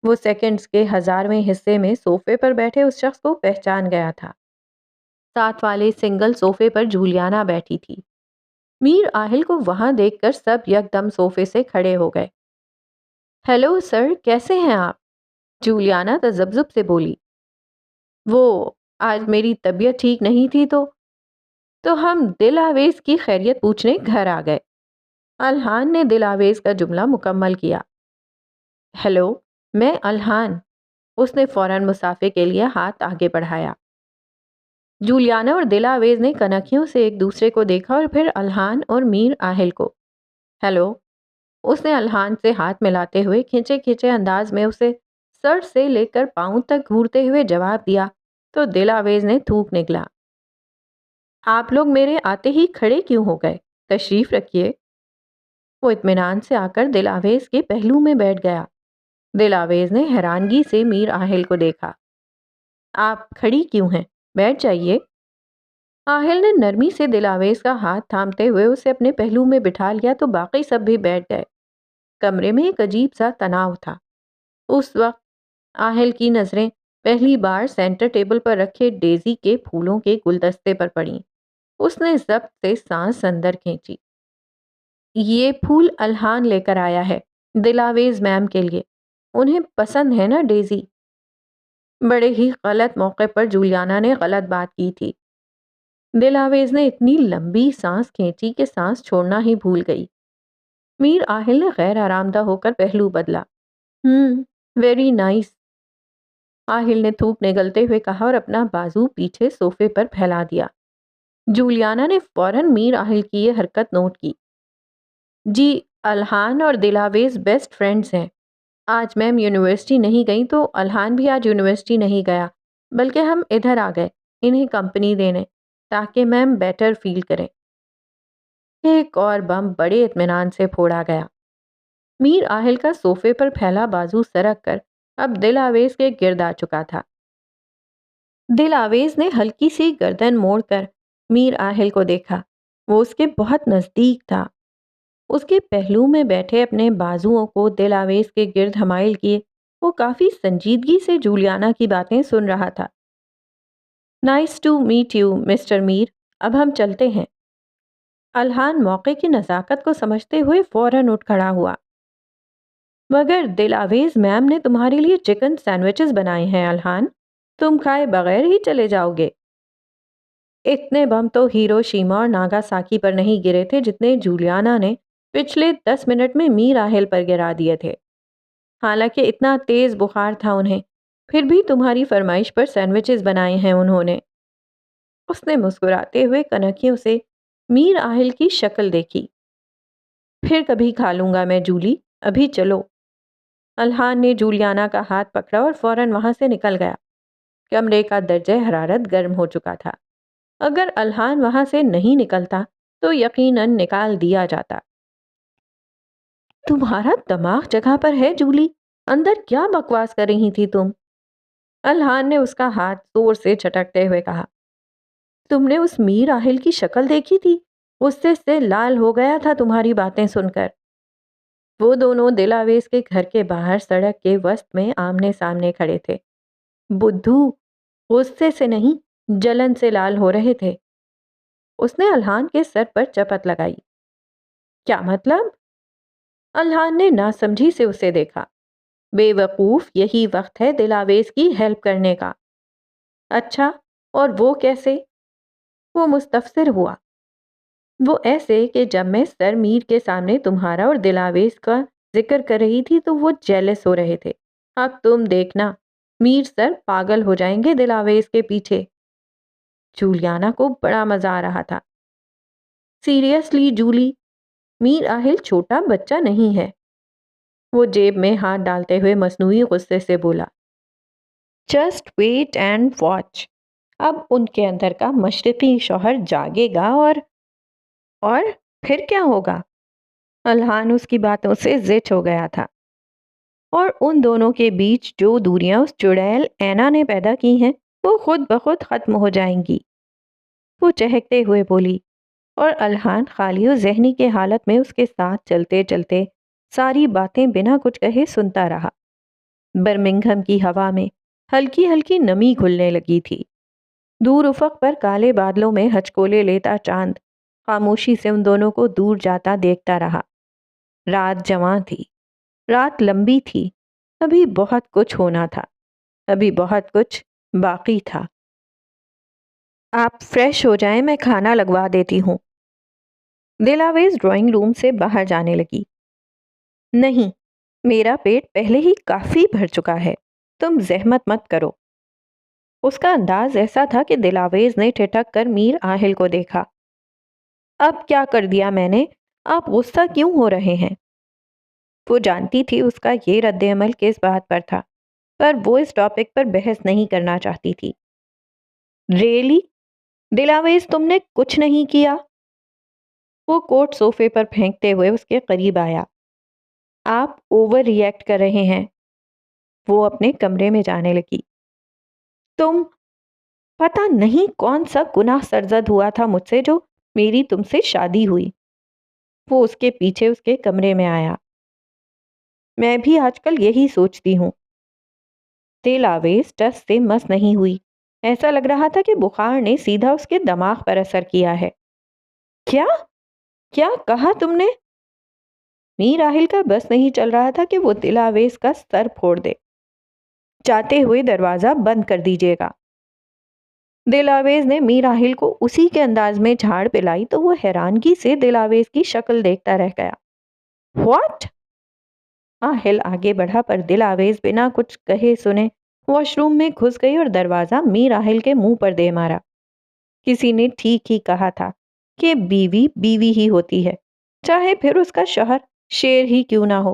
وہ سیکنڈز کے 1000ویں حصے میں صوفے پر بیٹھے اس شخص کو پہچان گیا تھا۔ ساتھ والے سنگل صوفے پر جولیانا بیٹھی تھی۔ میر آہل کو وہاں دیکھ کر سب یکدم صوفے سے کھڑے ہو گئے۔ ہیلو سر، کیسے ہیں آپ؟ جولیانا تذبذب سے بولی۔ وہ آج میری طبیعت ٹھیک نہیں تھی تو ہم دل آویز کی خیریت پوچھنے گھر آ گئے۔ الحان نے دل آویز کا جملہ مکمل کیا۔ ہیلو، میں الحان۔ اس نے فوراً مسافے کے لیے ہاتھ آگے بڑھایا۔ جولیانا اور دل آویز نے کنکھیوں سے ایک دوسرے کو دیکھا اور پھر الحان اور میر آہل کو۔ ہیلو، اس نے الحان سے ہاتھ ملاتے ہوئے کھینچے کھینچے انداز میں اسے سر سے لے کر پاؤں تک گھورتے ہوئے جواب دیا تو دل آویز نے تھوک نکلا۔ آپ لوگ میرے آتے ہی کھڑے کیوں ہو گئے؟ تشریف رکھیے۔ وہ اطمینان سے آ کر دل آویز کے پہلو میں بیٹھ گیا۔ دل آویز نے حیرانگی سے میر آہل کو دیکھا۔ آپ کھڑی کیوں ہیں؟ بیٹھ جائیے۔ آہل نے نرمی سے دل آویز کا ہاتھ تھامتے ہوئے اسے اپنے پہلو میں بٹھا لیا تو باقی سب بھی بیٹھ گئے۔ کمرے میں ایک عجیب سا تناؤ تھا۔ اس وقت آہل کی نظریں پہلی بار سینٹر ٹیبل پر رکھے ڈیزی کے پھولوں کے گلدستے پر پڑیں۔ اس نے ضبط سے سانس اندر کھینچی۔ یہ پھول الحان لے کر آیا ہے دل آویز میم کے لیے، انہیں پسند ہے نا ڈیزی؟ بڑے ہی غلط موقع پر جولیانا نے غلط بات کی تھی۔ دل آویز نے اتنی لمبی سانس کھینچی کہ سانس چھوڑنا ہی بھول گئی۔ میر آہل نے غیر آرام دہ ہو کر پہلو بدلا۔ ویری نائس، آہل نے تھوک نگلتے ہوئے کہا اور اپنا بازو پیچھے صوفے پر پھیلا دیا۔ جولیانا نے فوراً میر آہل کی یہ حرکت نوٹ کی۔ جی، الحان اور دل آویز بیسٹ فرینڈز ہیں۔ آج میم یونیورسٹی نہیں گئی تو الحان بھی آج یونیورسٹی نہیں گیا، بلکہ ہم ادھر آ گئے انہیں کمپنی دینے تاکہ میم بیٹر فیل کریں۔ ایک اور بم بڑے اطمینان سے پھوڑا گیا۔ میر آہل کا صوفے پر پھیلا بازو سرک کر اب دل آویز کے گرد آ چکا تھا۔ دل آویز نے ہلکی سی گردن موڑ کر میر آہل کو دیکھا۔ وہ اس کے بہت نزدیک تھا۔ اس کے پہلو میں بیٹھے اپنے بازوؤں کو دل آویز کے گرد حمائل کیے وہ کافی سنجیدگی سے جولیانا کی باتیں سن رہا تھا۔ Nice to meet you mister Mir, اب ہم چلتے ہیں۔ الحان موقع کی نزاکت کو سمجھتے ہوئے فوراً اٹھ کھڑا ہوا۔ مگر دل آویز میم نے تمہارے لیے چکن سینڈوچز بنائے ہیں الحان، تم کھائے بغیر ہی چلے جاؤ گے؟ اتنے بم تو ہیروشیما اور ناگاساکی پر نہیں گرے تھے جتنے جولیانا نے پچھلے 10 منٹ میں میر آہل پر گرا دیے تھے۔ حالانکہ اتنا تیز بخار تھا انہیں، پھر بھی تمہاری فرمائش پر سینڈوچز بنائے ہیں انہوں نے۔ اس نے مسکراتے ہوئے کنکھیوں سے میر آہل کی شکل دیکھی۔ پھر کبھی کھا لوں گا میں جولی، ابھی چلو۔ الحان نے جولیانا کا ہاتھ پکڑا اور فوراً وہاں سے نکل گیا۔ کمرے کا درجہ حرارت گرم ہو چکا تھا۔ اگر الحان وہاں سے نہیں نکلتا تو یقیناً نکال دیا جاتا۔ تمہارا دماغ جگہ پر ہے جولی، اندر کیا بکواس کر رہی تھی تم؟ الحان نے اس کا ہاتھ زور سے جھٹکتے ہوئے کہا۔ تم نے اس میر راہل کی شکل دیکھی تھی؟ غصے سے لال ہو گیا تھا تمہاری باتیں سن کر۔ وہ دونوں دلاویز کے گھر کے باہر سڑک کے وسط میں آمنے سامنے کھڑے تھے۔ بدھو غصے سے نہیں، جلن سے لال ہو رہے تھے۔ اس نے الحان کے سر پر چپت لگائی۔ کیا مطلب؟ الحان نے ناسمجھی سے اسے دیکھا۔ بے وقوف، یہی وقت ہے دلاویز کی ہیلپ کرنے کا۔ اچھا، اور وہ کیسے؟ وہ مستفسر ہوا۔ وہ ایسے کہ جب میں سر میر کے سامنے تمہارا اور دلاویز کا ذکر کر رہی تھی تو وہ جیلس ہو رہے تھے۔ اب تم دیکھنا، میر سر پاگل ہو جائیں گے دلاویز کے پیچھے۔ جولیانا کو بڑا مزہ آ رہا تھا۔ سیریسلی جولی، میر راہل چھوٹا بچہ نہیں ہے۔ وہ جیب میں ہاتھ ڈالتے ہوئے مصنوعی غصے سے بولا۔ Just wait and watch. اب ان کے اندر کا مشرقی شوہر جاگے گا اور پھر کیا ہوگا؟ الحان اس کی باتوں سے زچ ہو گیا تھا۔ اور ان دونوں کے بیچ جو دوریاں اس چڑیل اینا نے پیدا کی ہیں وہ خود بخود ختم ہو جائیں گی۔ وہ چہکتے ہوئے بولی، اور الحان خالی و ذہنی کے حالت میں اس کے ساتھ چلتے چلتے ساری باتیں بنا کچھ کہے سنتا رہا۔ برمنگھم کی ہوا میں ہلکی ہلکی نمی گھلنے لگی تھی۔ دور افق پر کالے بادلوں میں ہچکولے لیتا چاند خاموشی سے ان دونوں کو دور جاتا دیکھتا رہا۔ رات جواں تھی، رات لمبی تھی، ابھی بہت کچھ ہونا تھا، ابھی بہت کچھ باقی تھا۔ آپ فریش ہو جائیں، میں کھانا لگوا دیتی ہوں۔ دلاویز ڈرائنگ روم سے باہر جانے لگی۔ نہیں، میرا پیٹ پہلے ہی کافی بھر چکا ہے، تم زحمت مت کرو۔ اس کا انداز ایسا تھا کہ دلاویز نے ٹھٹک کر میر راہل کو دیکھا۔ اب کیا کر دیا میں نے؟ آپ غصہ کیوں ہو رہے ہیں؟ وہ جانتی تھی اس کا یہ رد عمل کس بات پر تھا، پر وہ اس ٹاپک پر بحث نہیں کرنا چاہتی تھی۔ ریلی؟ دلاویز تم نے کچھ نہیں کیا؟ وہ کوٹ صوفے پر پھینکتے ہوئے اس کے قریب آیا۔ آپ اوور ری ایکٹ کر رہے ہیں۔ وہ اپنے کمرے میں جانے لگی۔ تم پتہ نہیں کون سا گناہ سرزد ہوا تھا مجھ سے جو میری تم سے شادی ہوئی۔ وہ اس کے پیچھے اس کے کمرے میں آیا۔ میں بھی آج کل یہی سوچتی ہوں۔ دلاویز ٹس سے مس نہیں ہوئی، ایسا لگ رہا تھا کہ بخار نے سیدھا اس کے دماغ پر اثر کیا ہے۔ کیا کہا تم نے؟ میر راہل کا بس نہیں چل رہا تھا کہ وہ دلاویز کا سر پھوڑ دے۔ جاتے ہوئے دروازہ بند کر دیجیے گا۔ دلاویز نے میر راہل کو اسی کے انداز میں جھاڑ پلائی تو وہ حیرانگی سے دلاویز کی شکل دیکھتا رہ گیا۔ واٹ؟ راہل آگے بڑھا پر دلاویز بنا کچھ کہے سنے واش روم میں گھس گئی اور دروازہ میر راہل کے منہ پر دے مارا۔ کسی نے ٹھیک ہی کہا تھا کہ بیوی بیوی ہی ہوتی ہے، چاہے پھر اس کا شوہر شیر ہی کیوں نہ ہو،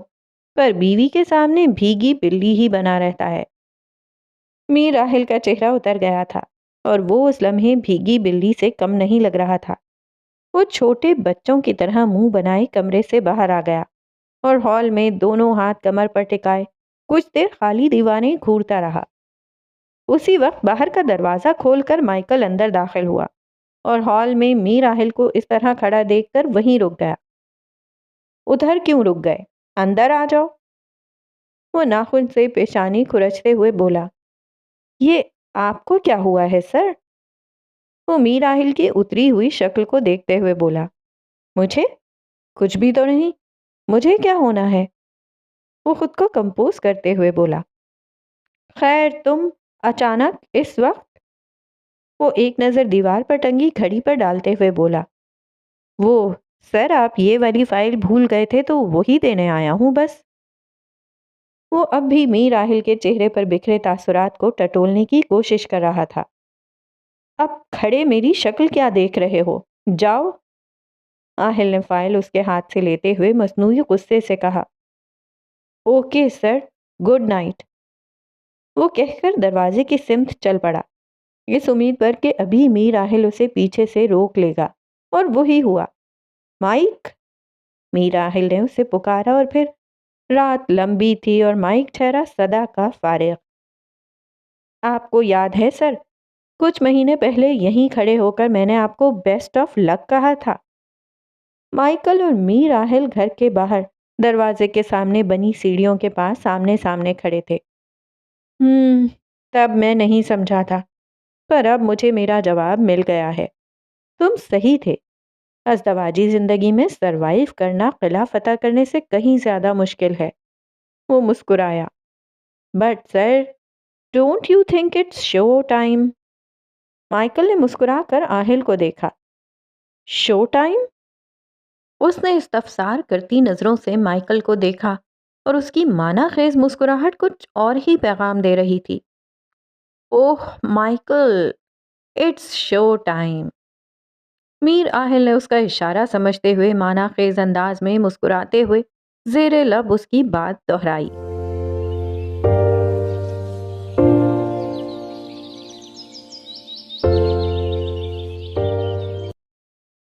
پر بیوی کے سامنے بھیگی بلی ہی بنا رہتا ہے۔ میر راہل کا چہرہ اتر گیا تھا اور وہ اس لمحے بھیگی بلی سے کم نہیں لگ رہا تھا۔ وہ چھوٹے بچوں کی طرح منہ بنائے کمرے سے باہر آ گیا اور ہال میں دونوں ہاتھ کمر پر ٹکائے کچھ دیر خالی دیوانے گھورتا رہا۔ اسی وقت باہر کا دروازہ کھول کر مائیکل اندر داخل ہوا اور ہال میں میر راہل کو اس طرح کھڑا دیکھ کر وہیں رک گیا۔ ادھر کیوں رک گئے؟ اندر آ جاؤ۔ وہ ناخن سے پیشانی کھرچتے ہوئے بولا۔ یہ آپ کو کیا ہوا ہے سر؟ وہ میر راہل کی اتری ہوئی شکل کو دیکھتے ہوئے بولا۔ مجھے کچھ بھی تو نہیں، مجھے کیا ہونا ہے؟ وہ خود کو کمپوز کرتے ہوئے بولا۔ خیر تم اچانک اس وقت؟ وہ ایک نظر دیوار پر ٹنگی گھڑی پر ڈالتے ہوئے بولا۔ وہ سر آپ یہ والی فائل بھول گئے تھے تو وہی دینے آیا ہوں بس۔ وہ اب بھی میر راہل کے چہرے پر بکھرے تاثرات کو ٹٹولنے کی کوشش کر رہا تھا۔ اب کھڑے میری شکل کیا دیکھ رہے ہو؟ جاؤ۔ راہل نے فائل اس کے ہاتھ سے لیتے ہوئے مصنوعی غصے سے کہا۔ Okay sir, good night. وہ کہہ کر دروازے کی سمت چل پڑا۔ اس امید پر کہ ابھی میر راہل اسے پیچھے سے روک لے گا، اور وہی ہوا۔ مائک! میر راہل نے اسے پکارا، اور پھر رات لمبی تھی اور مائک ٹھہرا صدا کا فارغ۔ آپ کو یاد ہے سر، کچھ مہینے پہلے یہیں کھڑے ہو کر میں نے آپ کو بیسٹ آف لک کہا تھا۔ مائیکل اور میر راہل گھر کے باہر دروازے کے سامنے بنی سیڑھیوں کے پاس آمنے سامنے کھڑے تھے۔ تب میں نہیں سمجھا تھا، پر اب مجھے میرا جواب مل گیا ہے۔ تم صحیح تھے۔ ازدواجی زندگی میں سروائیو کرنا قلعہ فتح کرنے سے کہیں زیادہ مشکل ہے۔ وہ مسکرایا۔ But sir, don't you think it's show time? Michael نے مسکرا کر آہل کو دیکھا۔ شو ٹائم؟ اس نے استفسار کرتی نظروں سے مائیکل کو دیکھا، اور اس کی معنی خیز مسکراہٹ کچھ اور ہی پیغام دے رہی تھی۔ اوہ مائیکل، اٹس شو ٹائم۔ میر آہل نے اس کا اشارہ سمجھتے ہوئے معنی خیز انداز میں مسکراتے ہوئے زیر لب اس کی بات دہرائی۔